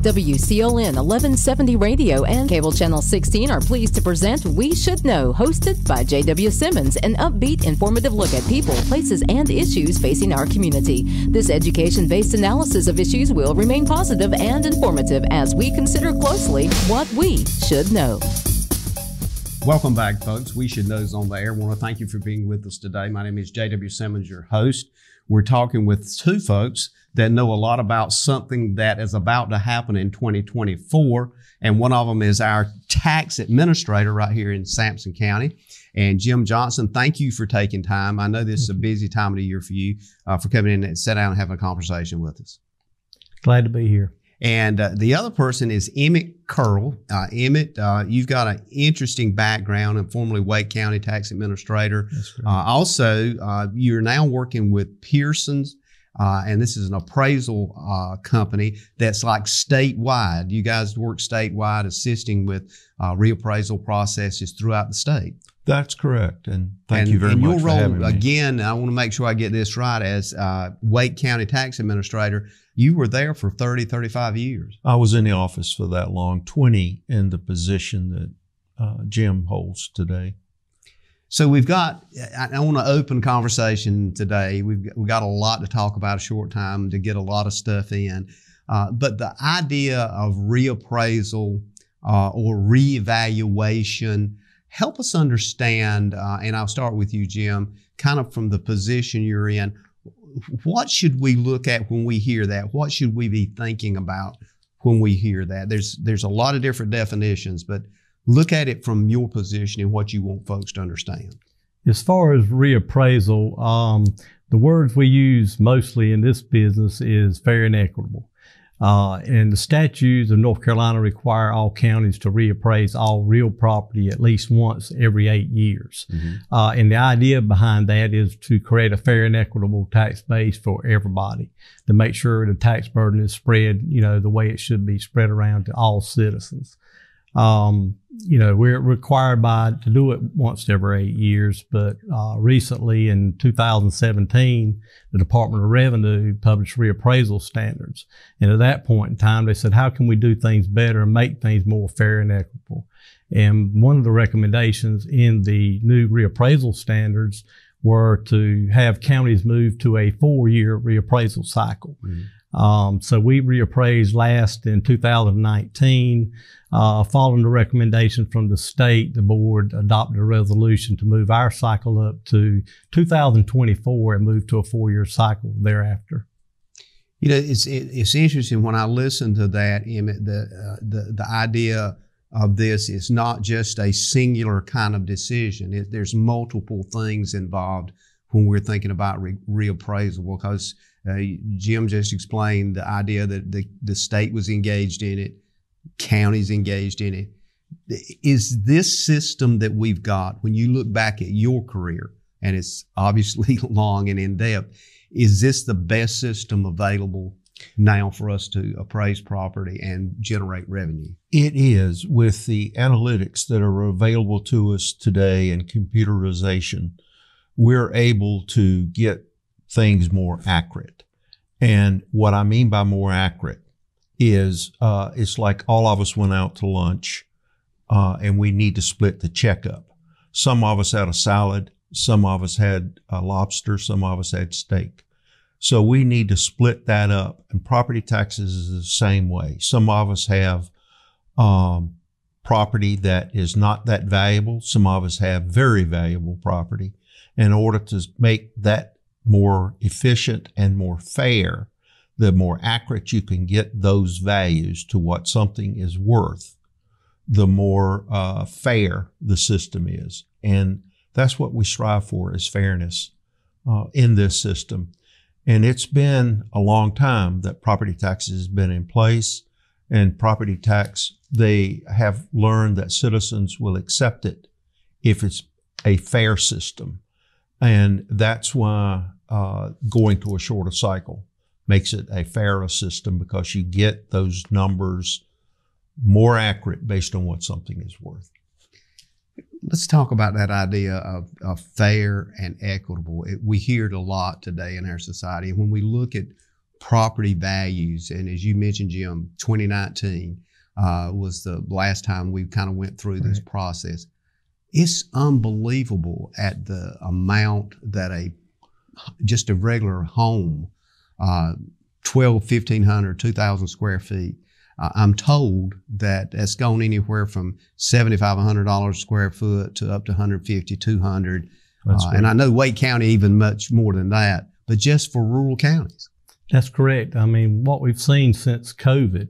WCON 1170 Radio and Cable Channel 16 are pleased to present We Should Know, hosted by J.W. Simmons, an upbeat, informative look at people, places, and issues facing our community. This education-based analysis of issues will remain positive and informative as we consider closely what we should know. Welcome back, folks. We Should Know's on the air. I want to thank you for being with us today. My name is J.W. Simmons, your host. We're talking with two folks that know a lot about something that is about to happen in 2024. And one of them is our tax administrator right here in Sampson County. And Jim Johnson, thank you for taking time. I know this is a busy time of the year for you, for coming in and sit down and having a conversation with us. Glad to be here. And the other person is Emmett Curl. Emmett, you've got an interesting background and formerly Wake County Tax Administrator. Also, you're now working with Pearson, and this is an appraisal company that's like statewide. You guys work statewide, assisting with reappraisal processes throughout the state. That's correct, and thank you very much for having me. Again, I want to make sure I get this right, as Wake County Tax Administrator, you were there for 30, 35 years. I was in the office for that long, 20 in the position that Jim holds today. So we've got, I want to open conversation today. We've got a lot to talk about, a short time to get a lot of stuff in. But the idea of reappraisal or reevaluation, help us understand, and I'll start with you, Jim, kind of from the position you're in. What should we look at when we hear that? What should we be thinking about when we hear that? There's a lot of different definitions, but look at it from your position and what you want folks to understand. As far as reappraisal, the words we use mostly in this business is fair and equitable. And the statutes of North Carolina require all counties to reappraise all real property at least once every 8 years. Mm-hmm. And the idea behind that is to create a fair and equitable tax base for everybody, to make sure the tax burden is spread, the way it should be spread around to all citizens. We're required to do it once every 8 years, but recently in 2017, the Department of Revenue published reappraisal standards. And at that point in time, they said, how can we do things better and make things more fair and equitable? And one of the recommendations in the new reappraisal standards were to have counties move to a 4-year reappraisal cycle. Mm-hmm. So we reappraised last in 2019. Following the recommendation from the state, the board adopted a resolution to move our cycle up to 2024 and move to a 4-year cycle thereafter. It's interesting when I listen to that, Emmett, the idea of this is not just a singular kind of decision. There's multiple things involved when we're thinking about reappraisal, because Jim just explained the idea that the state was engaged in it, counties engaged in it. Is this system that we've got, when you look back at your career, and it's obviously long and in depth, is this the best system available now for us to appraise property and generate revenue? It is, with the analytics that are available to us today and computerization. We're able to get things more accurate. And what I mean by more accurate is it's like all of us went out to lunch and we need to split the checkup. Some of us had a salad, some of us had a lobster, some of us had steak. So we need to split that up, and property taxes is the same way. Some of us have property that is not that valuable. Some of us have very valuable property. In order to make that more efficient and more fair, the more accurate you can get those values to what something is worth, the more fair the system is. And that's what we strive for, is fairness in this system. And it's been a long time that property taxes has been in place, and property tax, they have learned that citizens will accept it if it's a fair system. And that's why going to a shorter cycle makes it a fairer system, because you get those numbers more accurate based on what something is worth. Let's talk about that idea of fair and equitable. We hear it a lot today in our society. When we look at property values, and as you mentioned, Jim, 2019 was the last time we kind of went through this process. It's unbelievable at the amount that just a regular home, 1,500, 2,000 square feet. I'm told that that's gone anywhere from $7,500 a square foot to up to $150, $200. And I know Wake County even much more than that, but just for rural counties. That's correct. I mean, what we've seen since COVID,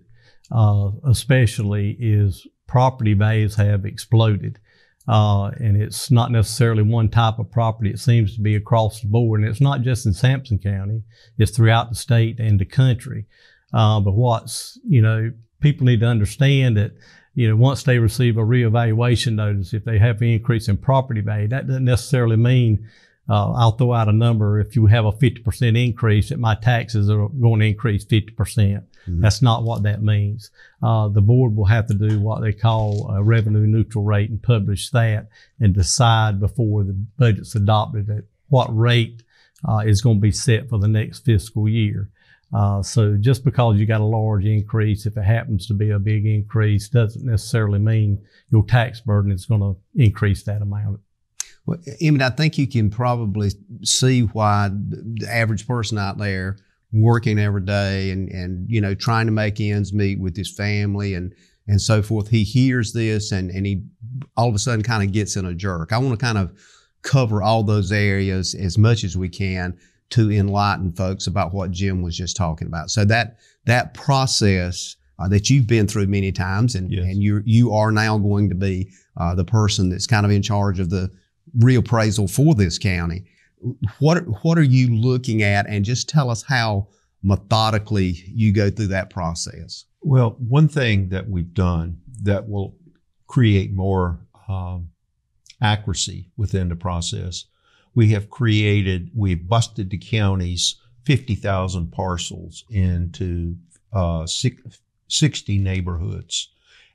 especially, is property values have exploded. And it's not necessarily one type of property. It seems to be across the board. And it's not just in Sampson County. It's throughout the state and the country. But people need to understand that, once they receive a reevaluation notice, if they have an increase in property value, that doesn't necessarily mean, I'll throw out a number. If you have a 50% increase, that my taxes are going to increase 50%. Mm-hmm. That's not what that means. The board will have to do what they call a revenue neutral rate and publish that and decide before the budget's adopted at what rate is going to be set for the next fiscal year. So just because you got a large increase, if it happens to be a big increase, doesn't necessarily mean your tax burden is going to increase that amount. Well, Emmett, I think you can probably see why the average person out there working every day and trying to make ends meet with his family and so forth, he hears this and he all of a sudden kind of gets in a jerk. I want to kind of cover all those areas as much as we can to enlighten folks about what Jim was just talking about. So that process that you've been through many times, and you are now going to be the person that's kind of in charge of the reappraisal for this county. What are you looking at, and just tell us how methodically you go through that process. Well, one thing that we've done that will create more accuracy within the process, we've busted the county's 50,000 parcels into 60 neighborhoods.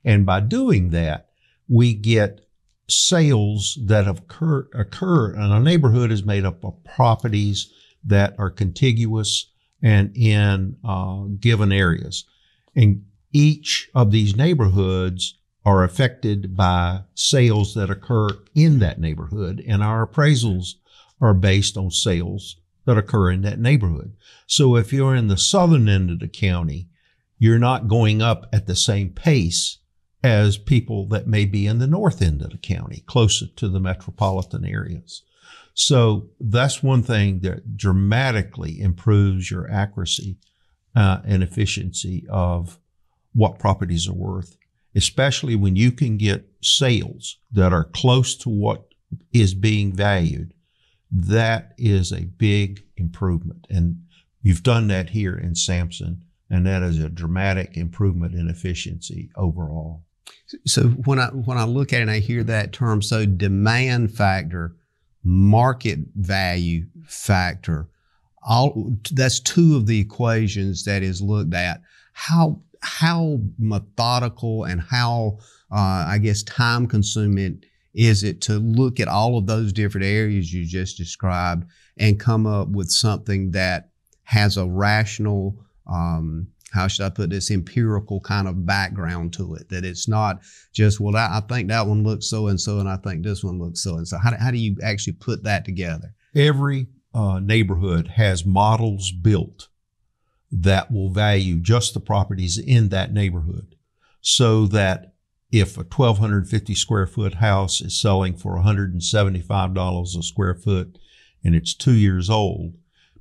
And by doing that, we get sales that have occurred, and a neighborhood is made up of properties that are contiguous and in given areas. And each of these neighborhoods are affected by sales that occur in that neighborhood, and our appraisals are based on sales that occur in that neighborhood. So if you're in the southern end of the county, you're not going up at the same pace as people that may be in the north end of the county, closer to the metropolitan areas. So that's one thing that dramatically improves your accuracy and efficiency of what properties are worth, especially when you can get sales that are close to what is being valued. That is a big improvement. And you've done that here in Sampson, and that is a dramatic improvement in efficiency overall. So when I look at it and I hear that term, so demand factor, market value factor, that's two of the equations that is looked at. How methodical and how, time consuming is it to look at all of those different areas you just described and come up with something that has a rational, how should I put this, empirical kind of background to it, that it's not just, well, I think that one looks so-and-so and I think this one looks so-and-so. How do you actually put that together? Every neighborhood has models built that will value just the properties in that neighborhood, so that if a 1,250 square foot house is selling for $175 a square foot and it's 2 years old,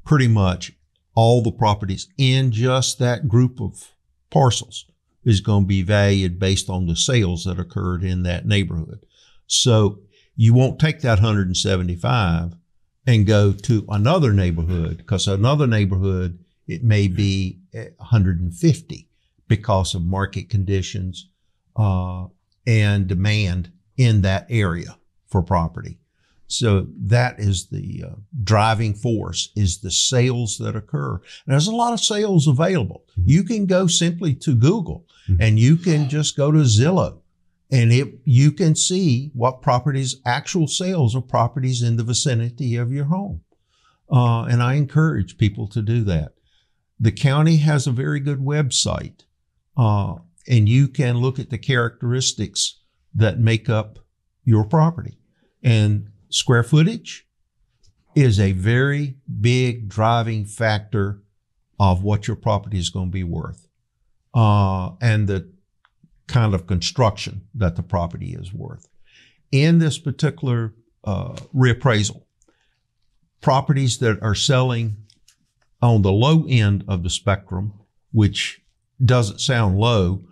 pretty much all the properties in just that group of parcels is going to be valued based on the sales that occurred in that neighborhood. So you won't take that 175 and go to another neighborhood, because another neighborhood, it may be 150 because of market conditions and demand in that area for property. So that is the driving force, is the sales that occur. And there's a lot of sales available. Mm-hmm. You can go simply to Google, mm-hmm. and you can just go to Zillow, and you can see what properties, actual sales of properties in the vicinity of your home. And I encourage people to do that. The county has a very good website, and you can look at the characteristics that make up your property. And square footage is a very big driving factor of what your property is going to be worth, and the kind of construction that the property is worth. In this particular reappraisal, properties that are selling on the low end of the spectrum, which doesn't sound low,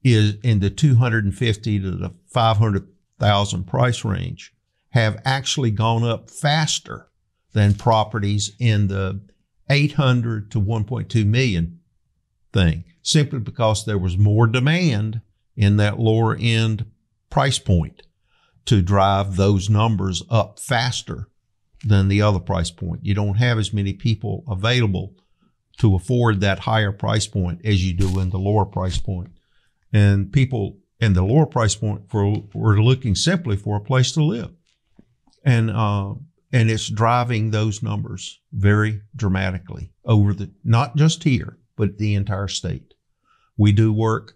is in the 250 to the 500,000 price range, have actually gone up faster than properties in the 800 to 1.2 million thing, simply because there was more demand in that lower end price point to drive those numbers up faster than the other price point. You don't have as many people available to afford that higher price point as you do in the lower price point. And people in the lower price point were looking simply for a place to live. And it's driving those numbers very dramatically over not just here, but the entire state. We do work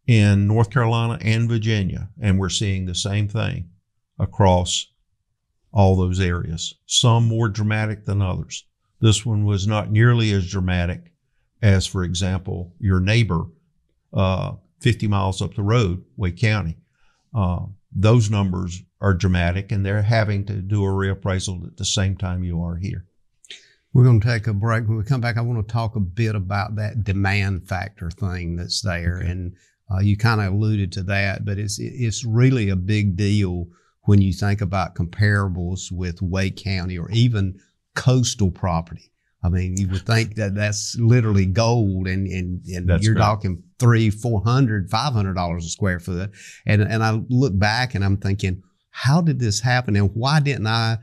in North Carolina and Virginia, and we're seeing the same thing across all those areas, some more dramatic than others. This one was not nearly as dramatic as, for example, your neighbor 50 miles up the road, Wake County. Those numbers are dramatic, and they're having to do a reappraisal at the same time you are here. We're going to take a break. When we come back, I want to talk a bit about that demand factor thing that's there. Okay. And you kind of alluded to that, but it's really a big deal when you think about comparables with Wake County or even coastal property. I mean, you would think that that's literally gold, and you're talking $300, $400, $500 a square foot. And I look back and I'm thinking, how did this happen? And why didn't I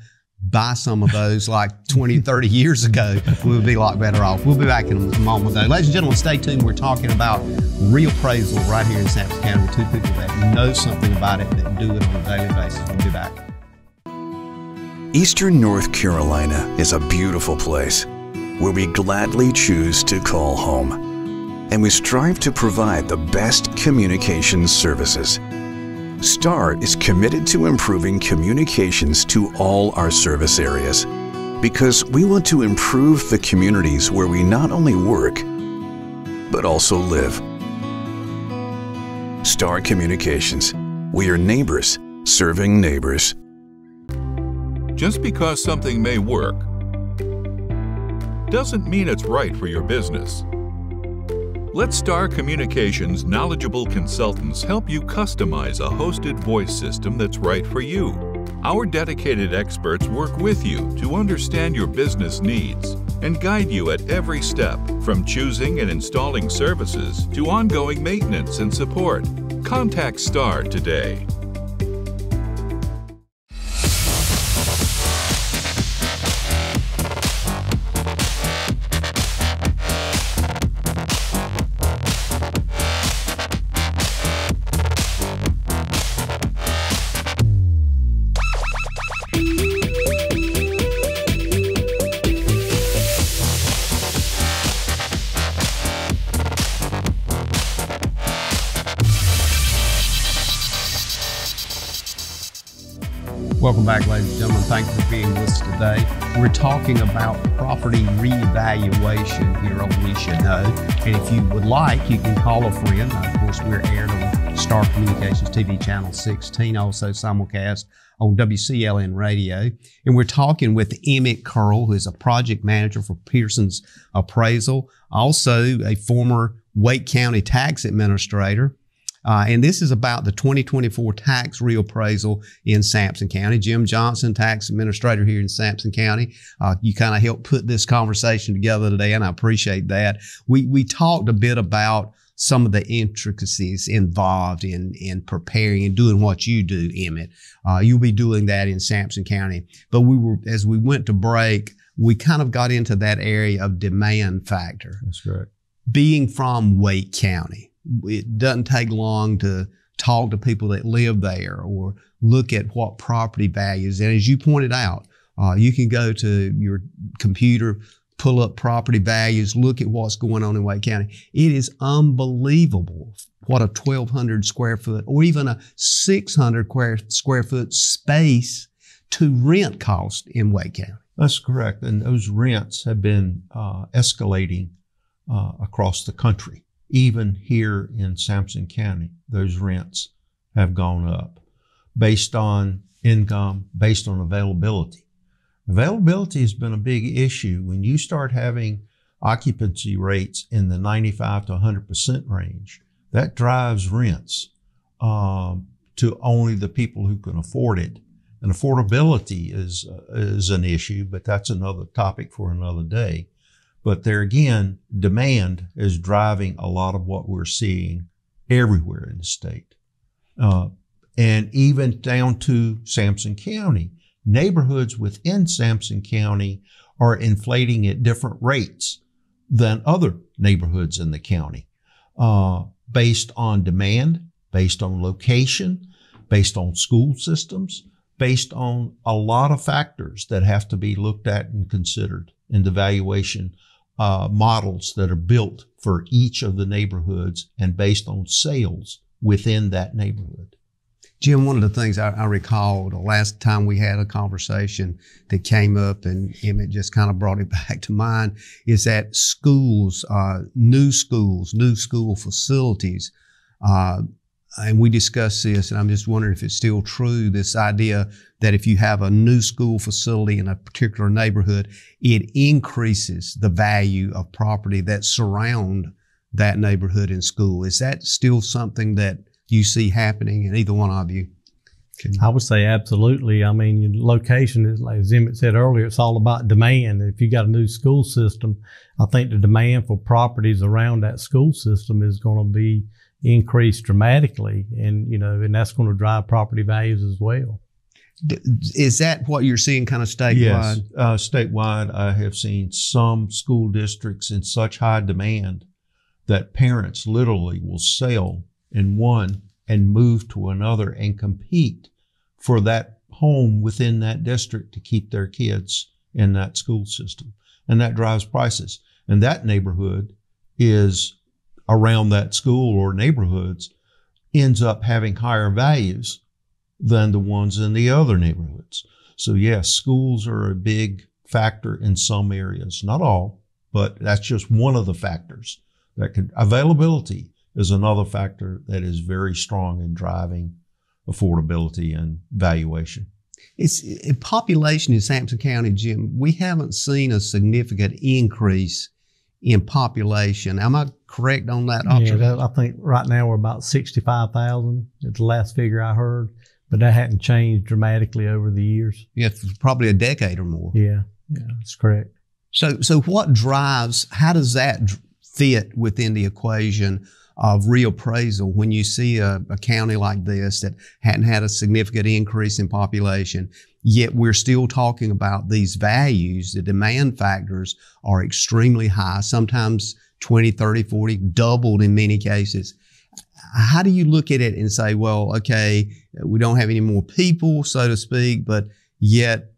buy some of those like 20, 30 years ago? We would be a lot better off. We'll be back in a moment though. Ladies and gentlemen, stay tuned. We're talking about reappraisal right here in Sampson County with two people that know something about it, that do it on a daily basis. We'll be back. Eastern North Carolina is a beautiful place where we gladly choose to call home, and we strive to provide the best communications services. STAR is committed to improving communications to all our service areas because we want to improve the communities where we not only work, but also live. STAR Communications. We are neighbors serving neighbors. Just because something may work doesn't mean it's right for your business. Let STAR Communications' knowledgeable consultants help you customize a hosted voice system that's right for you. Our dedicated experts work with you to understand your business needs and guide you at every step, from choosing and installing services to ongoing maintenance and support. Contact STAR today. Welcome back, ladies and gentlemen. Thank you for being with us today. We're talking about property reevaluation here on We Should Know. And if you would like, you can call a friend. Of course, we're aired on Star Communications TV Channel 16, also simulcast on WCLN Radio. And we're talking with Emmett Curl, who is a project manager for Pearson's Appraisal, also a former Wake County Tax Administrator. And this is about the 2024 tax reappraisal in Sampson County. Jim Johnson, tax administrator here in Sampson County. You kind of helped put this conversation together today, and I appreciate that. We talked a bit about some of the intricacies involved in preparing and doing what you do, Emmett. You'll be doing that in Sampson County. But as we went to break, we kind of got into that area of demand factor. That's right. Being from Wake County, it doesn't take long to talk to people that live there or look at what property values. And as you pointed out, you can go to your computer, pull up property values, look at what's going on in Wake County. It is unbelievable what a 1,200 square foot or even a 600 square foot space to rent cost in Wake County. That's correct. And those rents have been escalating across the country. Even here in Sampson County, those rents have gone up based on income, based on availability. Availability has been a big issue. When you start having occupancy rates in the 95 to 100% range, that drives rents to only the people who can afford it. And affordability is an issue, but that's another topic for another day. But there again, demand is driving a lot of what we're seeing everywhere in the state. And even down to Sampson County, neighborhoods within Sampson County are inflating at different rates than other neighborhoods in the county, based on demand, based on location, based on school systems, based on a lot of factors that have to be looked at and considered in the valuation models that are built for each of the neighborhoods and based on sales within that neighborhood. Jim, one of the things I recall the last time we had a conversation that came up, and Emmett just kind of brought it back to mind, is that schools, new school facilities, and we discussed this, and I'm just wondering if it's still true, this idea that if you have a new school facility in a particular neighborhood, it increases the value of property that surround that neighborhood and school. Is that still something that you see happening in either one of you? I would say absolutely. I mean, your location is, like Emmett said earlier, it's all about demand. If you got a new school system, I think the demand for properties around that school system is going to be increased dramatically, and and that's going to drive property values as well. Is that what you're seeing kind of statewide? Yes, statewide, I have seen some school districts in such high demand that parents literally will sell in one and move to another and compete for that home within that district to keep their kids in that school system. And that drives prices. And that neighborhood is around that school or neighborhoods ends up having higher values than the ones in the other neighborhoods. So yes, schools are a big factor in some areas, not all, but that's just one of the factors that could. Availability is another factor that is very strong in driving affordability and valuation. It's population in Sampson County, Jim. We haven't seen a significant increase in population. Am I correct on that observation? Yeah, I think right now we're about 65,000. It's the last figure I heard, but that hadn't changed dramatically over the years. Yeah, probably a decade or more. Yeah, that's correct. So what drives, how does that fit within the equation of reappraisal when you see a county like this that hadn't had a significant increase in population, yet we're still talking about these values? The demand factors are extremely high, sometimes 20, 30, 40, doubled in many cases. How do you look at it and say, well, okay, we don't have any more people, so to speak, but yet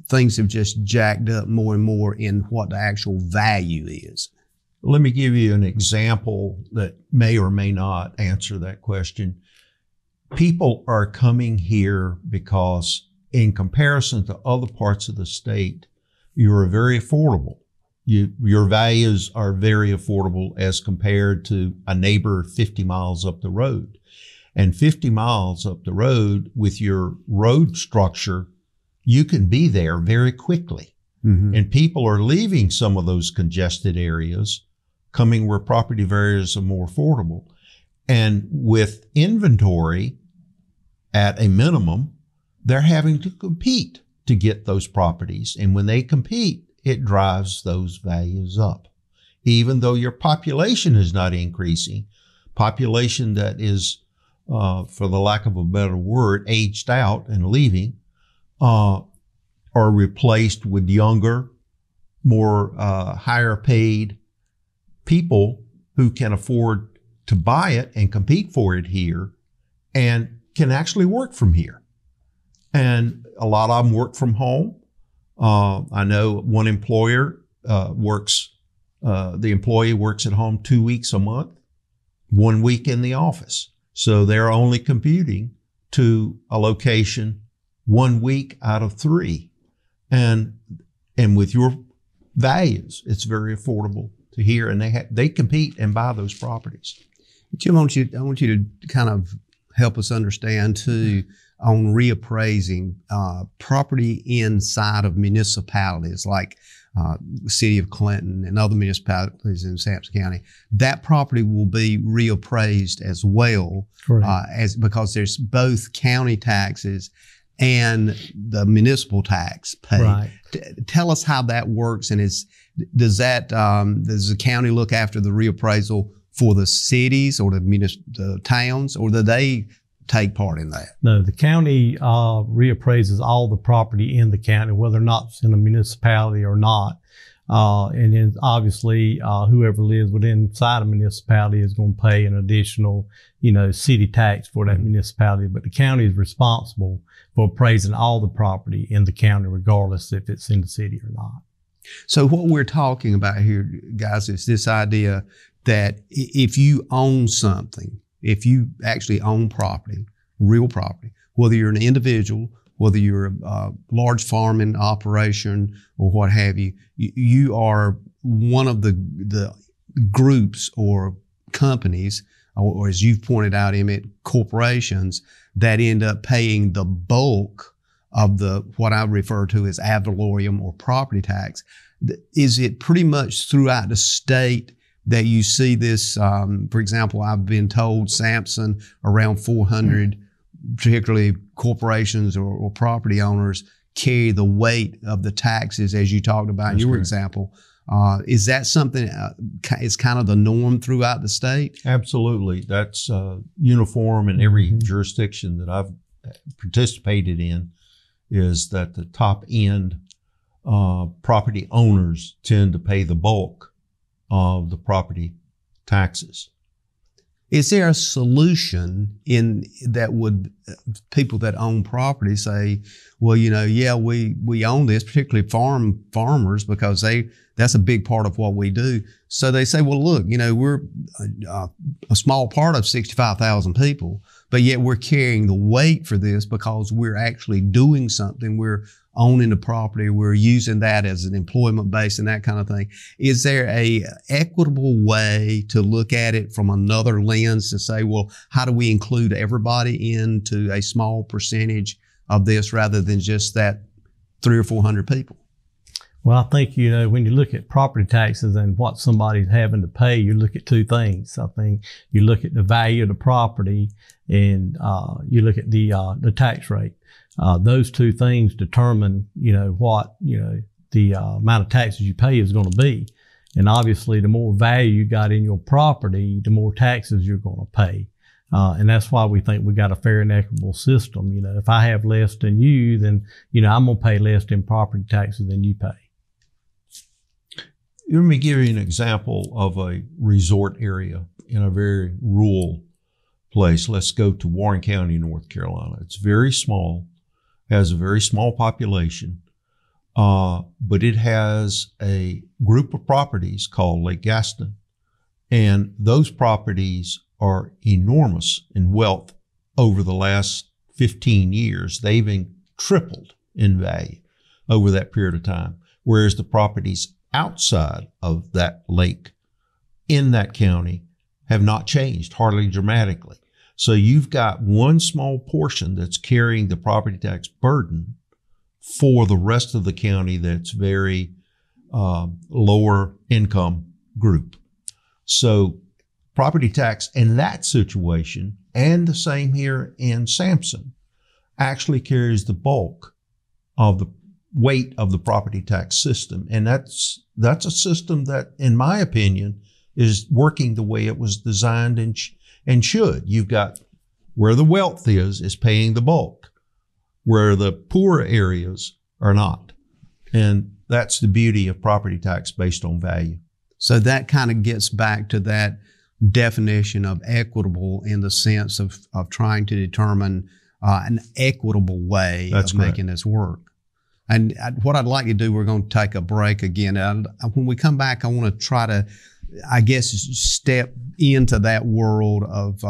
things have just jacked up more and more in what the actual value is? Let me give you an example that may or may not answer that question. People are coming here because in comparison to other parts of the state, you are very affordable. Your values are very affordable as compared to a neighbor 50 miles up the road. And 50 miles up the road with your road structure, you can be there very quickly. Mm-hmm. And people are leaving some of those congested areas, coming where property values are more affordable. And with inventory at a minimum, they're having to compete to get those properties. And when they compete, it drives those values up. Even though your population is not increasing, population that is, for the lack of a better word, aged out and leaving, are replaced with younger, more higher paid people who can afford to buy it and compete for it here and can actually work from here. And a lot of them work from home. I know one employer the employee works at home 2 weeks a month, 1 week in the office. So they're only computing to a location 1 week out of 3. And with your values, it's very affordable to hear, and they compete and buy those properties. Jim, I want you to kind of help us understand too on reappraising property inside of municipalities like the city of Clinton and other municipalities in Sampson County. That property will be reappraised as well, because there's both county taxes and the municipal tax paid. Right. Tell us how that works, and does the county look after the reappraisal for the cities or the towns, or do they take part in that? No, the county reappraises all the property in the county, whether or not it's in a municipality or not. And then obviously, whoever lives inside a municipality is going to pay an additional, city tax for that municipality. But the county is responsible for appraising all the property in the county, regardless if it's in the city or not. So what we're talking about here, guys, is this idea that if you own something, if you actually own property, real property, whether you're an individual, whether you're a large farming operation or what have you, you are one of the groups or companies, or as you've pointed out, Emmett, corporations that end up paying the bulk of what I refer to as ad valorem or property tax. Is it pretty much throughout the state that you see this? For example, I've been told Sampson, around 400, particularly corporations or property owners, carry the weight of the taxes, as you talked about in your example. Is that something is kind of the norm throughout the state? Absolutely. That's uniform in every jurisdiction that I've participated in, is that the top end property owners tend to pay the bulk of the property taxes. Is there a solution that would people that own property say, well, we own this, particularly farmers, because that's a big part of what we do. So they say, well, look, we're a small part of 65,000 people, but yet we're carrying the weight for this because we're actually doing something. We're owning the property. We're using that as an employment base and that kind of thing. Is there a equitable way to look at it from another lens to say, well, how do we include everybody into a small percentage of this rather than just that 300 or 400 people? Well, I think, when you look at property taxes and what somebody's having to pay, you look at two things. I think you look at the value of the property and you look at the tax rate. Those two things determine, what, the amount of taxes you pay is going to be. And obviously, the more value you got in your property, the more taxes you're going to pay. And that's why we think we got a fair and equitable system. If I have less than you, then, I'm going to pay less in property taxes than you pay. Let me give you an example of a resort area in a very rural place. Let's go to Warren County, North Carolina. It's very small, has a very small population, but it has a group of properties called Lake Gaston. And those properties are enormous in wealth over the last 15 years. They've tripled in value over that period of time, whereas the properties outside of that lake in that county have not changed hardly dramatically. So you've got one small portion that's carrying the property tax burden for the rest of the county that's very lower income group. So property tax in that situation, and the same here in Sampson, actually carries the bulk of the weight of the property tax system. And that's a system that, in my opinion, is working the way it was designed and should. You've got where the wealth is paying the bulk, where the poor areas are not. And that's the beauty of property tax based on value. So that kind of gets back to that definition of equitable in the sense of trying to determine an equitable way of making this work. And what I'd like to do, we're going to take a break again. When we come back, I want to try to, I guess, step into that world of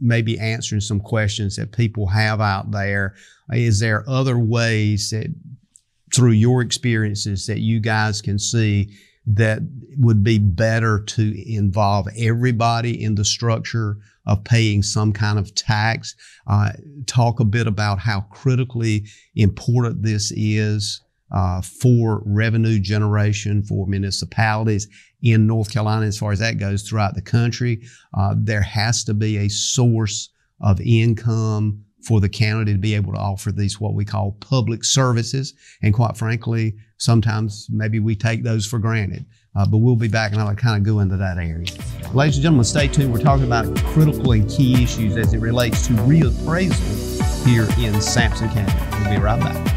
maybe answering some questions that people have out there. Is there other ways that, through your experiences, that you guys can see that would be better to involve everybody in the structure of paying some kind of tax? Talk a bit about how critically important this is for revenue generation for municipalities in North Carolina, as far as that goes, throughout the country. There has to be a source of income for the county to be able to offer these, what we call public services. And quite frankly, sometimes maybe we take those for granted. But we'll be back and I'll kind of go into that area. Ladies and gentlemen, stay tuned. We're talking about critical and key issues as it relates to reappraisal here in Sampson County. We'll be right back.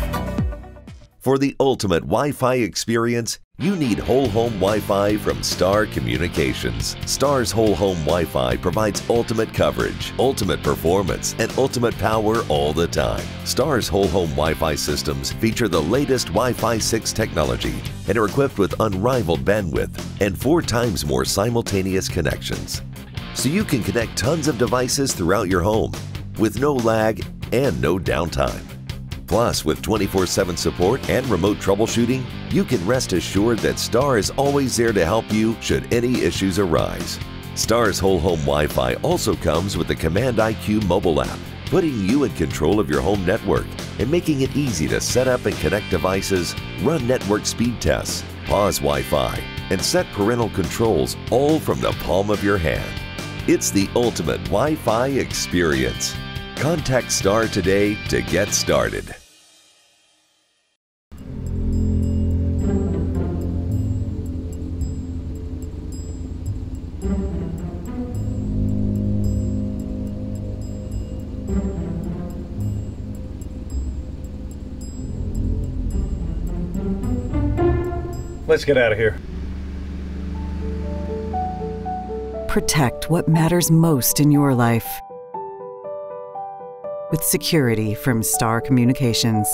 For the ultimate Wi-Fi experience, you need whole home Wi-Fi from Star Communications. Star's whole home Wi-Fi provides ultimate coverage, ultimate performance, and ultimate power all the time. Star's whole home Wi-Fi systems feature the latest Wi-Fi 6 technology and are equipped with unrivaled bandwidth and 4 times more simultaneous connections. So you can connect tons of devices throughout your home with no lag and no downtime. Plus, with 24/7 support and remote troubleshooting, you can rest assured that Star is always there to help you should any issues arise. Star's whole home Wi-Fi also comes with the Command IQ mobile app, putting you in control of your home network and making it easy to set up and connect devices, run network speed tests, pause Wi-Fi, and set parental controls all from the palm of your hand. It's the ultimate Wi-Fi experience. Contact Star today to get started. Let's get out of here. Protect what matters most in your life with security from Star Communications.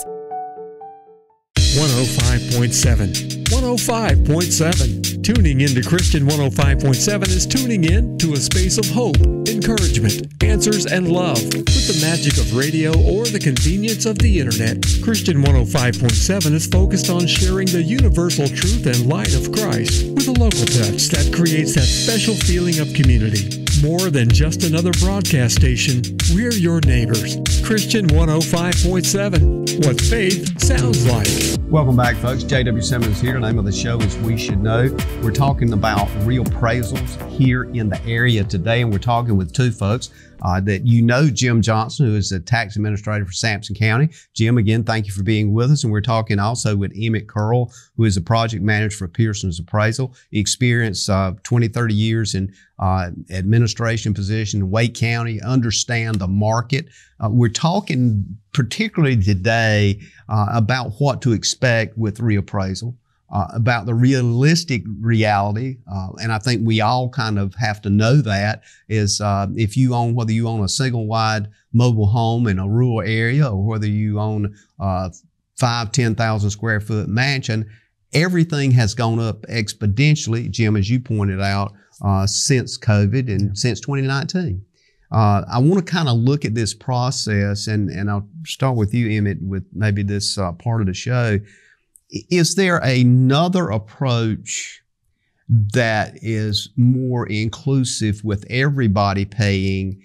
105.7. 105.7. Tuning into Christian 105.7 is tuning in to a space of hope, encouragement, answers, and love. With the magic of radio or the convenience of the internet, Christian 105.7 is focused on sharing the universal truth and light of Christ with a local touch that creates that special feeling of community. More than just another broadcast station, we're your neighbors. Christian 105.7. What faith sounds like. Welcome back, folks. J.W. Simmons here. The name of the show is We Should Know. We're talking about reappraisals here in the area today, and we're talking with two folks that you know, Jim Johnson, who is the tax administrator for Sampson County. Jim, again, thank you for being with us. And we're talking also with Emmett Curl, who is a project manager for Pearson's Appraisal. Experience 20, 30 years in administration position in Wake County, understand the market. We're talking particularly today about what to expect with reappraisal. About the realistic reality, and I think we all kind of have to know that, is if you own, whether you own a single wide mobile home in a rural area or whether you own a 5,000-10,000 square foot mansion, everything has gone up exponentially, Jim, as you pointed out, since COVID and since 2019. I want to kind of look at this process, and I'll start with you, Emmett, with maybe this part of the show. Is there another approach that is more inclusive with everybody paying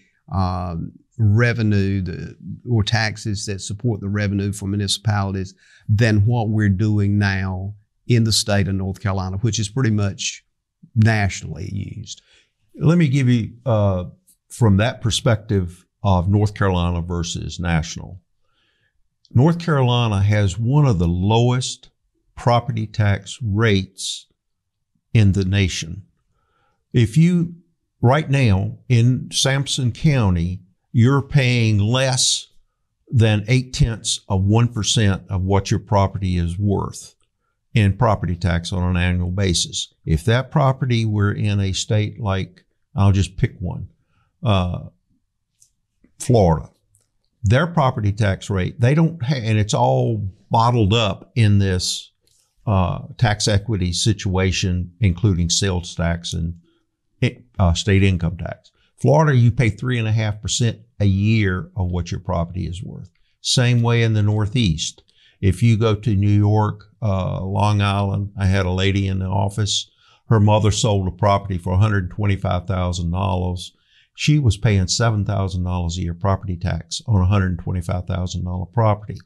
revenue or taxes that support the revenue for municipalities than what we're doing now in the state of North Carolina, which is pretty much nationally used? Let me give you, from that perspective of North Carolina versus national. North Carolina has one of the lowest property tax rates in the nation. If you, right now in Sampson County, you're paying less than 0.8% of what your property is worth in property tax on an annual basis. If that property were in a state like, I'll just pick one, Florida, their property tax rate, they don't have, and it's all bottled up in this tax equity situation, including sales tax and state income tax. Florida, you pay 3.5% a year of what your property is worth. Same way in the Northeast. If you go to New York, Long Island, I had a lady in the office. Her mother sold a property for $125,000. She was paying $7,000 a year property tax on a $125,000 property.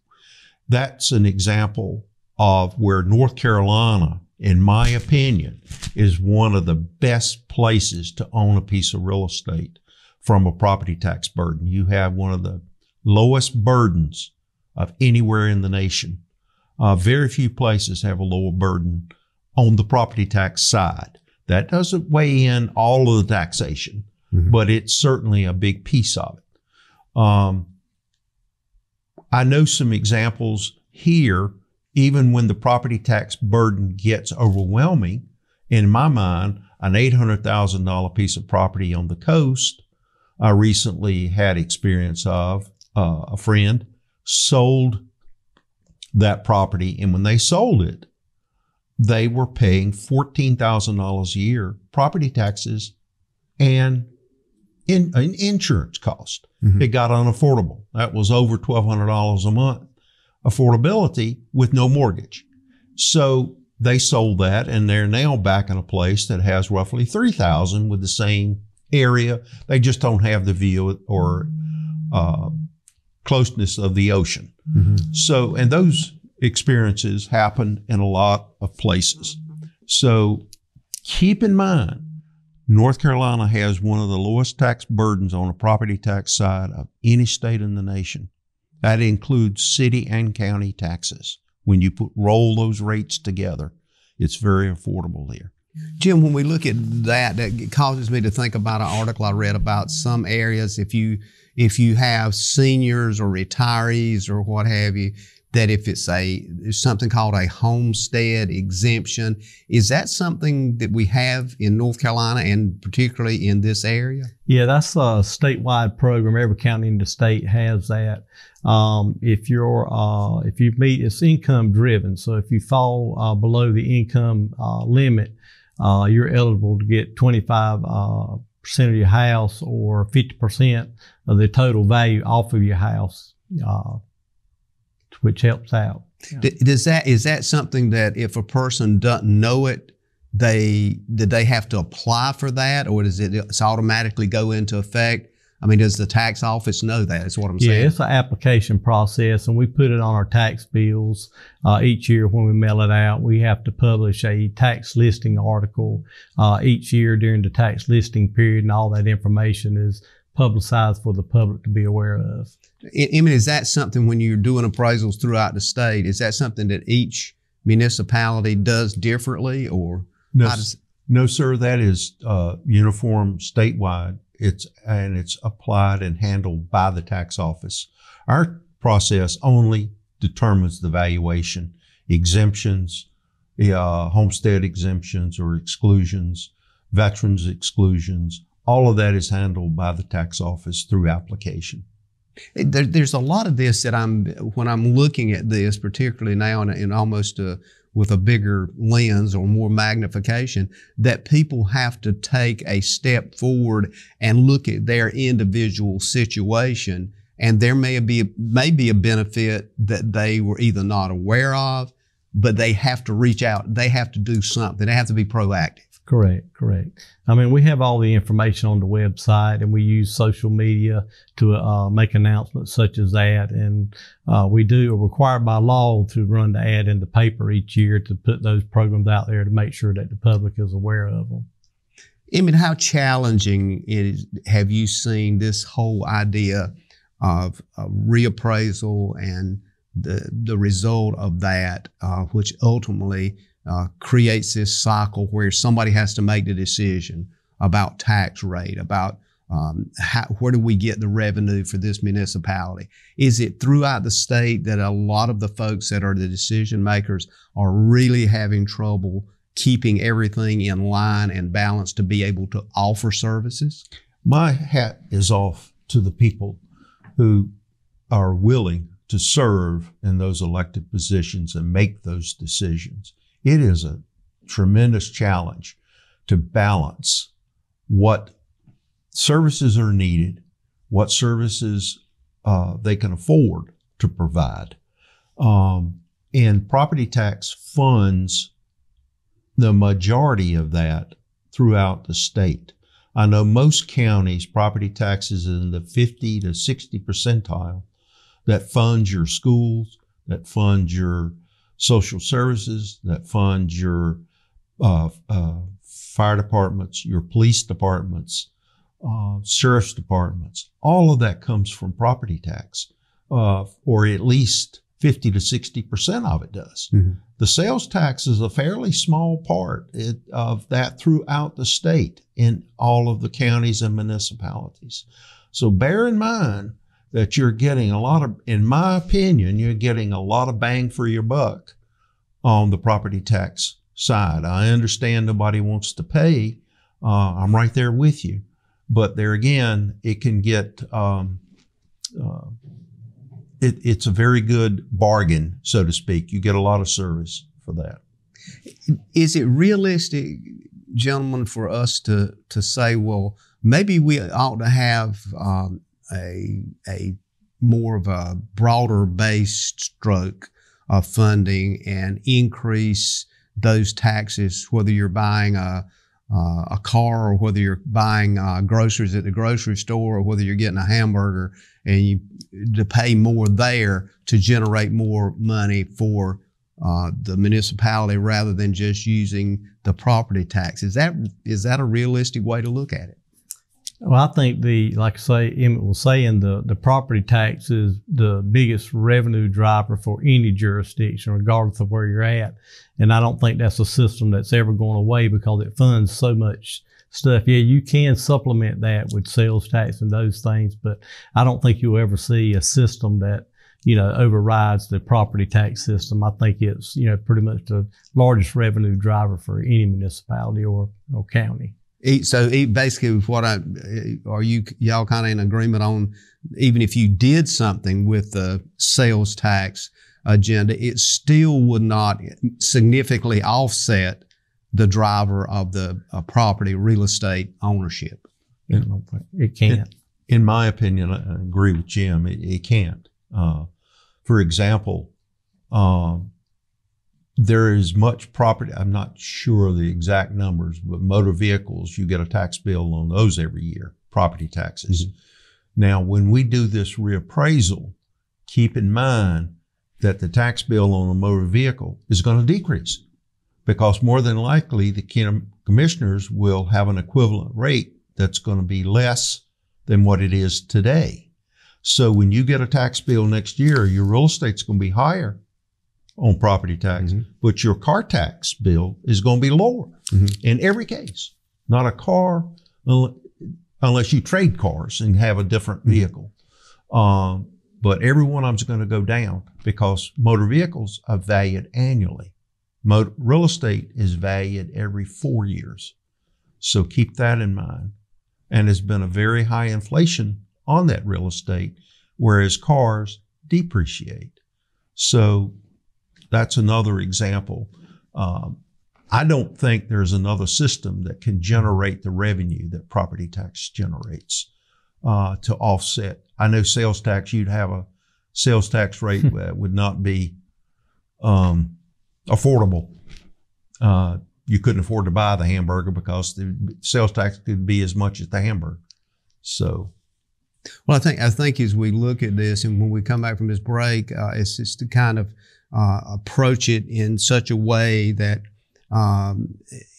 That's an example of where North Carolina, in my opinion, is one of the best places to own a piece of real estate from a property tax burden. You have one of the lowest burdens of anywhere in the nation. Very few places have a lower burden on the property tax side. That doesn't weigh in all of the taxation, but it's certainly a big piece of it. I know some examples here, even when the property tax burden gets overwhelming. In my mind, an $800,000 piece of property on the coast, I recently had experience of. A friend sold that property, and when they sold it, they were paying $14,000 a year property taxes and insurance cost. It got unaffordable. That was over $1,200 a month affordability with no mortgage. So they sold that, and they're now back in a place that has roughly $3,000 with the same area. They just don't have the view or closeness of the ocean. So, and those experiences happen in a lot of places. So keep in mind, North Carolina has one of the lowest tax burdens on the property tax side of any state in the nation. That includes city and county taxes. When you roll those rates together, it's very affordable here. Jim, when we look at that, that causes me to think about an article I read about some areas, if you have seniors or retirees or what have you, that if it's something called a homestead exemption, is that something that we have in North Carolina and particularly in this area? Yeah, that's a statewide program. Every county in the state has that. If you meet, it's income driven. So if you fall below the income limit, you're eligible to get 25% of your house or 50% of the total value off of your house, which helps out. Is that something that if a person doesn't know it, did they have to apply for that, or does it automatically go into effect? I mean, does the tax office know that? Is what I'm saying. Yeah, it's an application process, and we put it on our tax bills each year when we mail it out. We have to publish a tax listing article each year during the tax listing period, and all that information is publicized for the public to be aware of. Emmett, is that something when you're doing appraisals throughout the state, is that something that each municipality does differently, or? No, sir, that is uniform statewide. It's applied and handled by the tax office. Our process only determines the valuation, exemptions, homestead exemptions or exclusions, veterans exclusions. All of that is handled by the tax office through application. There's a lot of this that when I'm looking at this, particularly now in almost with a bigger lens or more magnification, that people have to take a step forward and look at their individual situation. And there may be a benefit that they were either not aware of, but they have to reach out. They have to do something. They have to be proactive. Correct. I mean, we have all the information on the website, and we use social media to make announcements such as that. And we are required by law to run the ad in the paper each year to put those programs out there to make sure that the public is aware of them. Emmett, how challenging have you seen this whole idea of reappraisal and the result of that, which ultimately creates this cycle where somebody has to make the decision about tax rate, about where do we get the revenue for this municipality? Is it throughout the state that a lot of the folks that are the decision makers are really having trouble keeping everything in line and balanced to be able to offer services? My hat is off to the people who are willing to serve in those elected positions and make those decisions. It is a tremendous challenge to balance what services are needed, what services they can afford to provide. And property tax funds the majority of that throughout the state. I know most counties, property taxes in the 50 to 60 percentile that funds your schools, that funds your social services, that funds your fire departments, your police departments, sheriff's departments. All of that comes from property tax, or at least 50 to 60% of it does. Mm-hmm. The sales tax is a fairly small part of that throughout the state in all of the counties and municipalities. So bear in mind that you're getting a lot of, in my opinion, you're getting a lot of bang for your buck on the property tax side. I understand nobody wants to pay. I'm right there with you. But there again, it can get, it's a very good bargain, so to speak. You get a lot of service for that. Is it realistic, gentlemen, for us to say, well, maybe we ought to have a more of a broader based stroke of funding and increase those taxes, whether you're buying a car or whether you're buying groceries at the grocery store or whether you're getting a hamburger, and you to pay more there to generate more money for the municipality rather than just using the property tax. Is that a realistic way to look at it? Well, I think like I say, Emmett was saying, the property tax is the biggest revenue driver for any jurisdiction, regardless of where you're at. And I don't think that's a system that's ever going away because it funds so much stuff. Yeah, you can supplement that with sales tax and those things, but I don't think you'll ever see a system that, overrides the property tax system. I think it's, pretty much the largest revenue driver for any municipality or county. So basically, are y'all kind of in agreement on, even if you did something with the sales tax agenda, it still would not significantly offset the driver of the property real estate ownership? It can't. In my opinion, I agree with Jim. It can't. For example, there is much property, I'm not sure of the exact numbers, but motor vehicles, you get a tax bill on those every year, property taxes. Mm-hmm. Now, when we do this reappraisal, keep in mind that the tax bill on a motor vehicle is going to decrease because more than likely the commissioners will have an equivalent rate that's going to be less than what it is today. So when you get a tax bill next year, your real estate's going to be higher on property tax, mm-hmm. but your car tax bill is going to be lower mm-hmm. in every case. Not a car, unless you trade cars and have a different vehicle. But every one of them is going to go down because motor vehicles are valued annually. Real estate is valued every 4 years. So keep that in mind. And there's been a very high inflation on that real estate, whereas cars depreciate. So that's another example. I don't think there's another system that can generate the revenue that property tax generates to offset. I know sales tax, you'd have a sales tax rate that would not be affordable. You couldn't afford to buy the hamburger because the sales tax could be as much as the hamburger. So. Well, I think as we look at this and when we come back from this break, it's just to kind of approach it in such a way that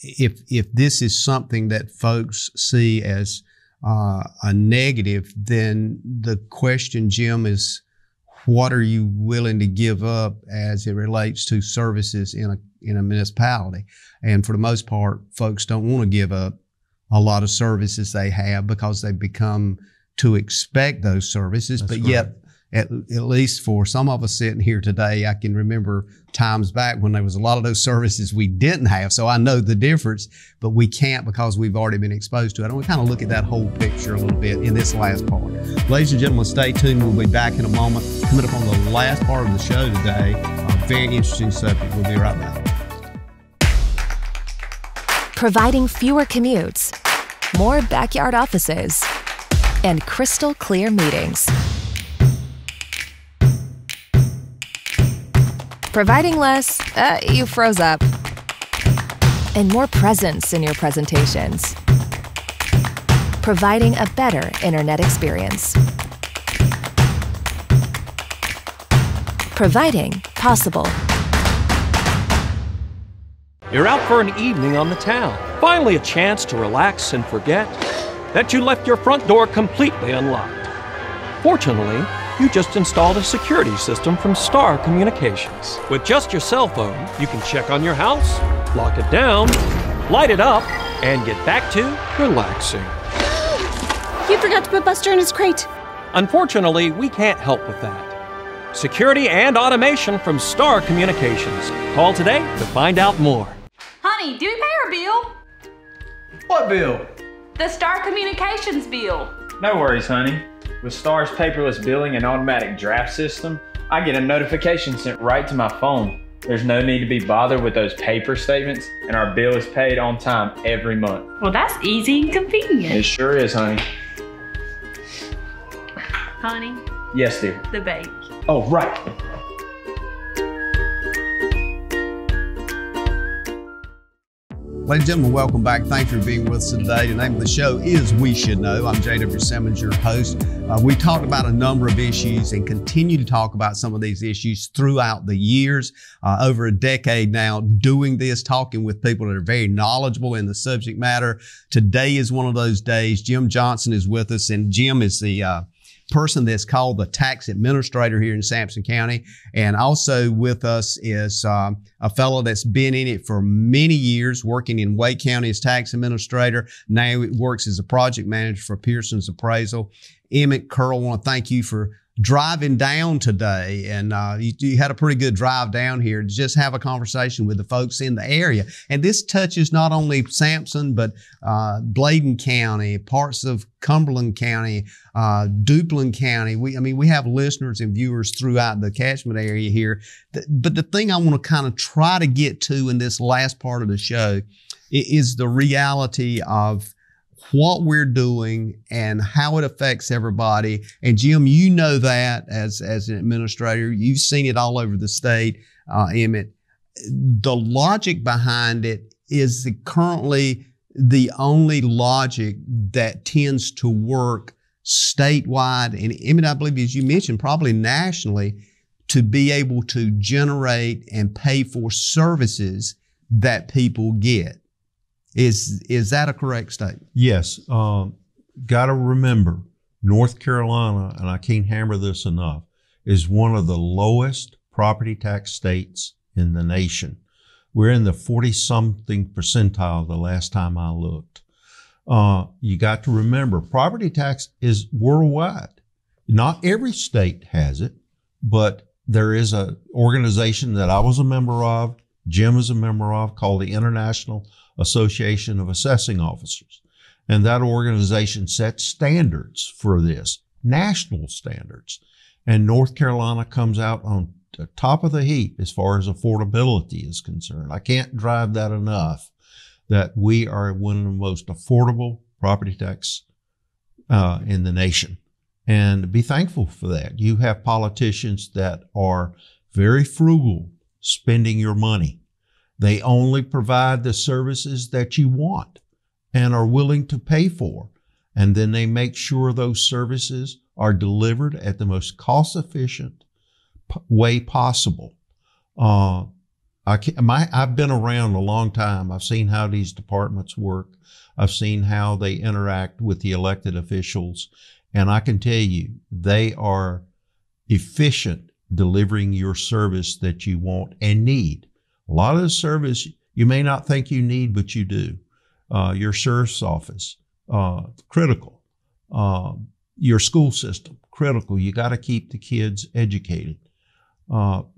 if this is something that folks see as a negative, then the question, Jim, is what are you willing to give up as it relates to services in a municipality? And for the most part, folks don't want to give up a lot of services they have because they become to expect those services. That's but right. Yet at least for some of us sitting here today, I can remember times back when there was a lot of those services we didn't have. So I know the difference, but we can't because we've already been exposed to it. I want to kind of look at that whole picture a little bit in this last part. Ladies and gentlemen, stay tuned. We'll be back in a moment. Coming up on the last part of the show today, a very interesting subject. We'll be right back. Providing fewer commutes, more backyard offices, and crystal clear meetings. Providing less, you froze up, and more presence in your presentations. Providing a better internet experience. Providing possible. You're out for an evening on the town. Finally a chance to relax and forget that you left your front door completely unlocked. Fortunately, you just installed a security system from Star Communications. With just your cell phone, you can check on your house, lock it down, light it up, and get back to relaxing. You forgot to put Buster in his crate. Unfortunately, we can't help with that. Security and automation from Star Communications. Call today to find out more. Honey, do we pay our bill? What bill? The Star Communications bill. No worries, honey. With Star's paperless billing and automatic draft system, I get a notification sent right to my phone. There's no need to be bothered with those paper statements, and our bill is paid on time every month. Well, that's easy and convenient. It sure is, honey. Honey? Yes, dear. The bake. Oh, right. Ladies and gentlemen, welcome back. Thanks for being with us today. The name of the show is We Should Know. I'm J.W. Simmons, your host. We talked about a number of issues and continue to talk about some of these issues throughout the years. Over a decade now doing this, talking with people that are very knowledgeable in the subject matter. Today is one of those days. Jim Johnson is with us, and Jim is the person that's called the tax administrator here in Sampson County. And also with us is a fellow that's been in it for many years, working in Wake County as tax administrator. Now it works as a project manager for Pearson's Appraisal. Emmett Curl, I want to thank you for driving down today, and you had a pretty good drive down here to just have a conversation with the folks in the area. And this touches not only Sampson, but Bladen County, parts of Cumberland County, Duplin County. We have listeners and viewers throughout the catchment area here. But the thing I want to kind of try to get to in this last part of the show is the reality of what we're doing and how it affects everybody. And Jim, you know that as an administrator, you've seen it all over the state, Emmett. The logic behind it is currently the only logic that tends to work statewide. And Emmett, I believe, as you mentioned, probably nationally, to be able to generate and pay for services that people get. Is that a correct statement? Yes. Got to remember, North Carolina, and I can't hammer this enough, is one of the lowest property tax states in the nation. We're in the 40-something percentile the last time I looked. You got to remember, property tax is worldwide. Not every state has it, but there is an organization that I was a member of, Jim is a member of, called the International Association of Assessing Officers. And that organization sets standards for this, national standards. And North Carolina comes out on the top of the heap as far as affordability is concerned. I can't drive that enough, that we are one of the most affordable property tax in the nation. And be thankful for that. You have politicians that are very frugal spending your money. They only provide the services that you want and are willing to pay for. And then they make sure those services are delivered at the most cost-efficient way possible. I've been around a long time. I've seen how these departments work. I've seen how they interact with the elected officials. And I can tell you, they are efficient delivering your service that you want and need. A lot of the service you may not think you need, but you do. Your sheriff's office, critical. Your school system, critical. You got to keep the kids educated.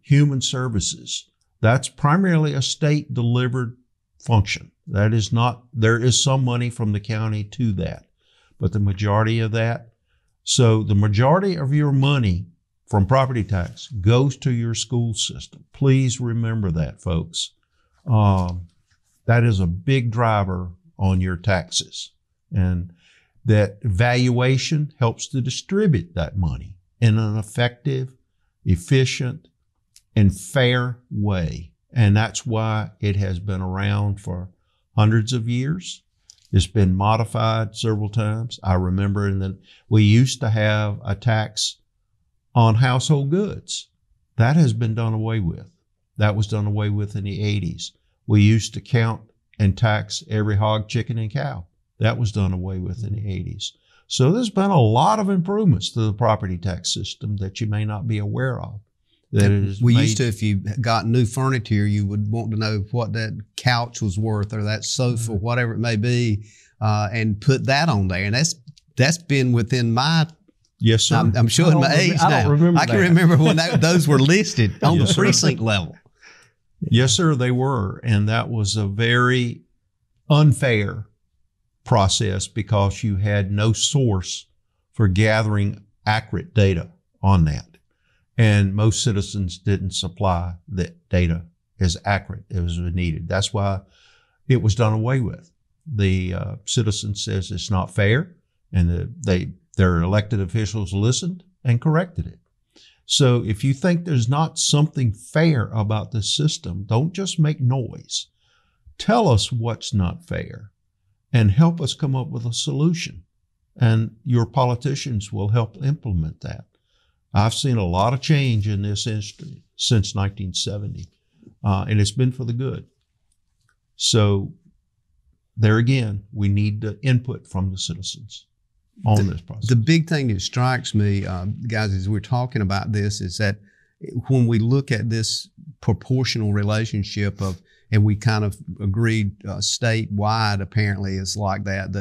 Human services, that's primarily a state delivered function. That is not, there is some money from the county to that, but the majority of that, so the majority of your money from property tax goes to your school system. Please remember that, folks. That is a big driver on your taxes. And that valuation helps to distribute that money in an effective, efficient, and fair way. And that's why it has been around for hundreds of years. It's been modified several times. I remember we used to have a tax on household goods. That has been done away with. That was done away with in the 80s. We used to count and tax every hog, chicken, and cow. That was done away with in the 80s. So there's been a lot of improvements to the property tax system that you may not be aware of. That it is used to, if you got new furniture, you would want to know what that couch was worth or that sofa, whatever it may be, and put that on there. And that's been within my. Yes, sir. I'm showing my age now. I can remember when those were listed on the precinct level. Yes, sir, they were. And that was a very unfair process because you had no source for gathering accurate data on that. And most citizens didn't supply that data as accurate as was needed. That's why it was done away with. The citizen says it's not fair, and their elected officials listened and corrected it. So if you think there's not something fair about this system, don't just make noise. Tell us what's not fair and help us come up with a solution. And your politicians will help implement that. I've seen a lot of change in this industry since 1970, and it's been for the good. So there again, we need the input from the citizens on this process. The big thing that strikes me, guys, as we're talking about this, is that when we look at this proportional relationship and we kind of agreed statewide, apparently it's like that,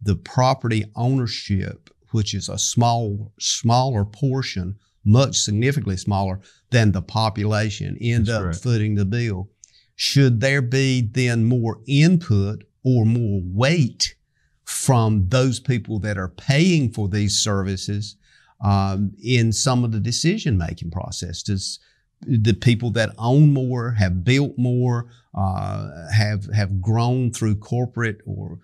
the property ownership, which is a smaller portion, much significantly smaller than the population, end up footing the bill. Should there be then more input or more weight from those people that are paying for these services in some of the decision-making process? Does the people that own more, have built more, have grown through corporate or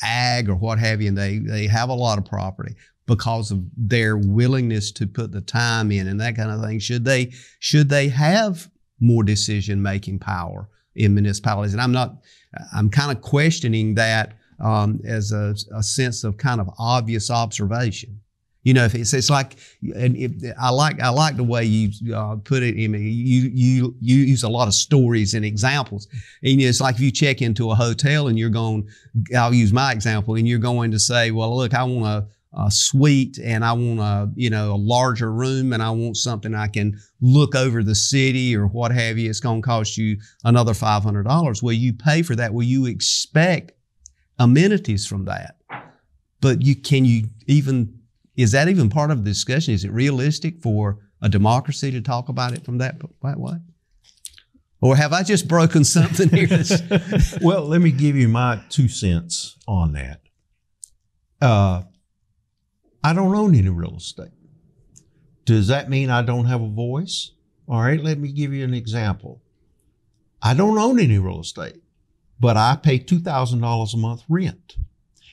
ag or what have you, and they have a lot of property because of their willingness to put the time in and that kind of thing, should they have more decision-making power in municipalities? And I'm kind of questioning that as a sense of kind of obvious observation. You know, if it's like, and I like the way you put it. I mean, you use a lot of stories and examples. And it's like if you check into a hotel and you're going, I'll use my example, and you're going to say, well, look, I want a suite and I want a larger room and I want something I can look over the city or what have you. It's going to cost you another $500. Well, you pay for that. Well, you expect amenities from that. But is that even part of the discussion? Is it realistic for a democracy to talk about it from that way? Or have I just broken something here? Well, let me give you my 2 cents on that. I don't own any real estate. Does that mean I don't have a voice? All right, let me give you an example. I don't own any real estate, but I pay $2,000 a month rent.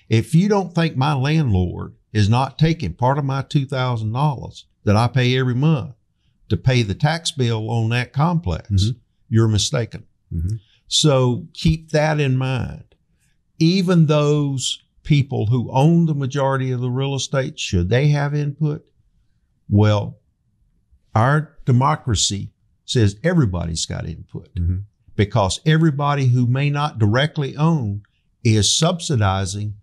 If you don't think my landlord is not taking part of my $2,000 that I pay every month to pay the tax bill on that complex, you're mistaken. So keep that in mind. Even those people who own the majority of the real estate, should they have input? Well, our democracy says everybody's got input because everybody who may not directly own is subsidizing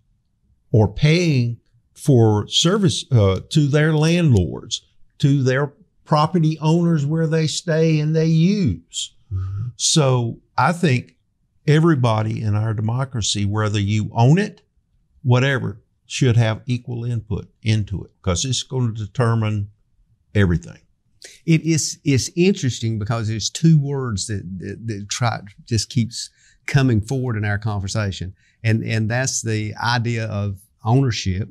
or paying for service to their landlords, to their property owners where they stay and they use. So I think everybody in our democracy, whether you own it, whatever, should have equal input into it because it's going to determine everything. It's interesting because there's two words that just keeps coming forward in our conversation, and that's the idea of ownership,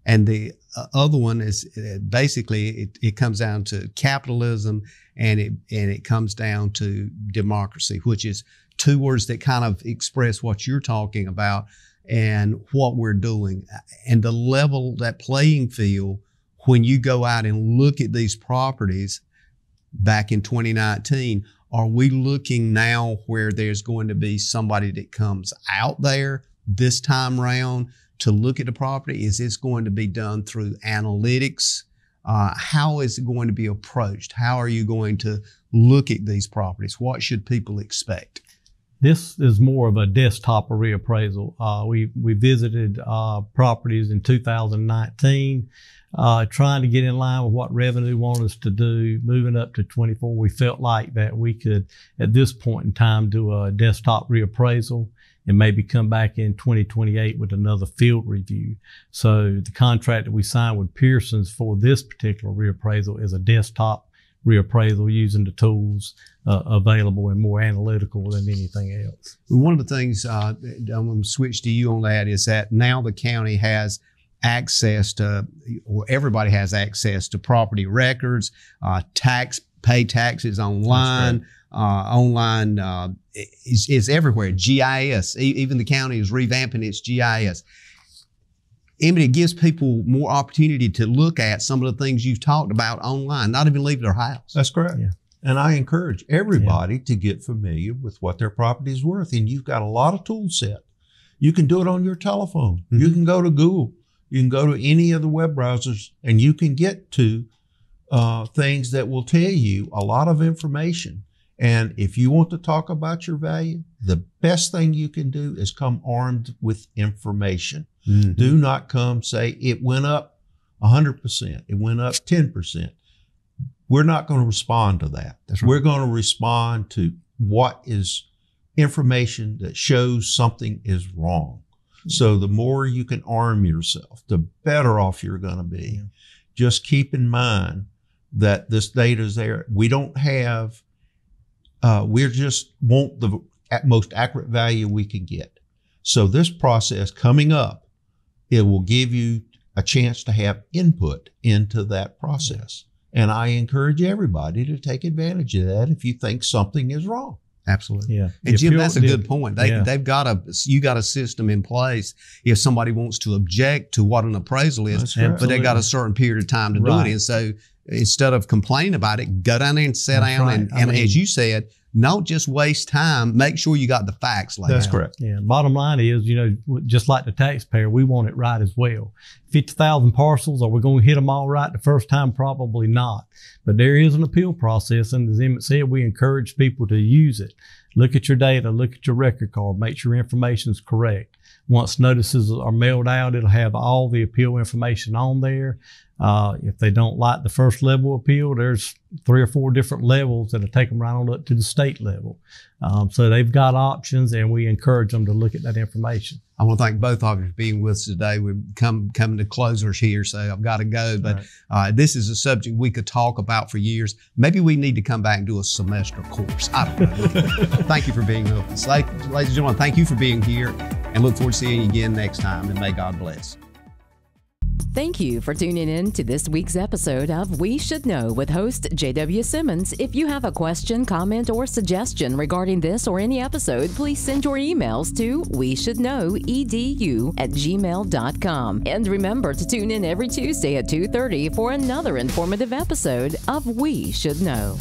and the other one is basically it comes down to capitalism, and it comes down to democracy, which is two words that kind of express what you're talking about and what we're doing, and the level, that playing field. When you go out and look at these properties back in 2019, are we looking now where there's going to be somebody that comes out there this time around to look at the property? Is this going to be done through analytics? How is it going to be approached? How are you going to look at these properties? What should people expect? This is more of a desktop reappraisal. We visited properties in 2019, trying to get in line with what revenue wanted us to do. Moving up to 24, we felt like that we could, at this point in time, do a desktop reappraisal and maybe come back in 2028 with another field review. So the contract that we signed with Pearson's for this particular reappraisal is a desktop reappraisal using the tools available and more analytical than anything else. One of the things I'm going to switch to you on that is that now the county has access to, or everybody has access to property records, pay taxes online. Online is everywhere. GIS, even the county is revamping its GIS. Emmett, it gives people more opportunity to look at some of the things you've talked about online, not even leave their house. That's correct. Yeah. And I encourage everybody to get familiar with what their property is worth. And you've got a lot of tool set. You can do it on your telephone. Mm-hmm. You can go to Google. You can go to any of the web browsers, and you can get to things that will tell you a lot of information. And if you want to talk about your value, the best thing you can do is come armed with information. Mm-hmm. Do not come say it went up 100%. It went up 10%. We're not going to respond to that. That's right. We're going to respond to what is information that shows something is wrong. Mm-hmm. So the more you can arm yourself, the better off you're going to be. Yeah. Just keep in mind that this data is there. We don't have, we just want the most accurate value we can get. So this process coming up, it will give you a chance to have input into that process. And I encourage everybody to take advantage of that if you think something is wrong. Absolutely. Yeah. And Jim, that's a good point. They've got you got a system in place if somebody wants to object to what an appraisal is, but they've got a certain period of time to do it. And so instead of complaining about it, go down there and sit down and as you said, don't just waste time. Make sure you got the facts laid out. That's correct. Yeah. Bottom line is, just like the taxpayer, we want it right as well. 50,000 parcels, are we going to hit them all right the first time? Probably not. But there is an appeal process, and as Emmett said, we encourage people to use it. Look at your data, look at your record card, make sure information is correct. Once notices are mailed out, it'll have all the appeal information on there. If they don't like the first level appeal, there's 3 or 4 different levels that'll take them right on up to the state level. So they've got options, and we encourage them to look at that information. I want to thank both of you for being with us today. We've come to closers here, so I've got to go. But this is a subject we could talk about for years. Maybe we need to come back and do a semester course. I don't know. Thank you for being with us. Ladies and gentlemen, thank you for being here, and look forward to seeing you again next time, and may God bless. Thank you for tuning in to this week's episode of We Should Know with host J.W. Simmons. If you have a question, comment, or suggestion regarding this or any episode, please send your emails to weshouldknowedu@gmail.com. And remember to tune in every Tuesday at 2:30 for another informative episode of We Should Know.